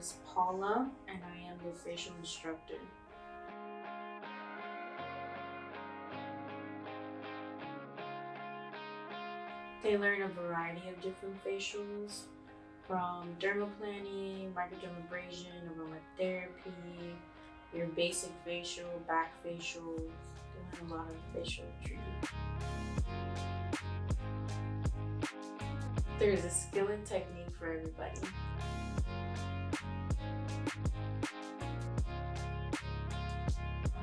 is Paula, and I am the facial instructor. They learn a variety of different facials, from dermaplaning, microdermabrasion, aromatherapy, your basic facial, back facials. They learn a lot of facial treatment. There's a skill and technique for everybody.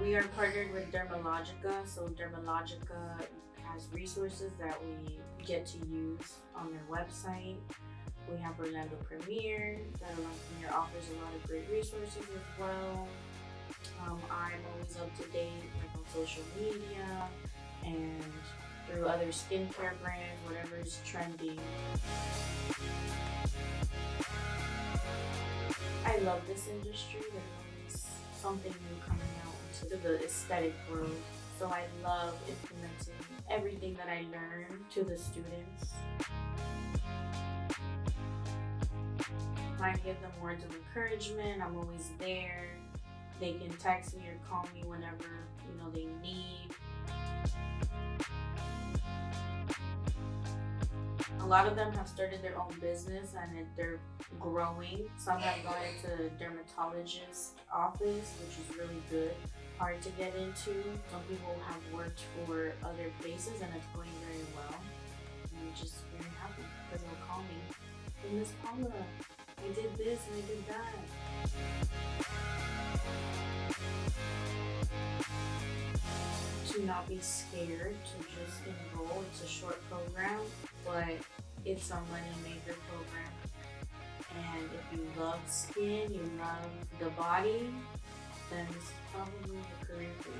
We are partnered with Dermalogica, so Dermalogica has resources that we get to use on their website. We have Orlando Premier. That Orlando Premier offers a lot of great resources as well. I'm always up to date, like on social media and through other skincare brands, whatever is trending. I love this industry. There's always something new coming out into the aesthetic world. So I love implementing everything that I learn to the students. I give them words of encouragement. I'm always there. They can text me or call me whenever they need. A lot of them have started their own business and they're growing. Some have gone into a dermatologist's office, which is really good. Hard to get into. Some people have worked for other places and it's going very well. And I'm just very happy because they'll call me. Hey, Miss Paula, I did this and I did that. To not be scared, to just enroll. It's a short program, but it's a money-maker program. And if you love skin, you love the body, then this is probably the career for you.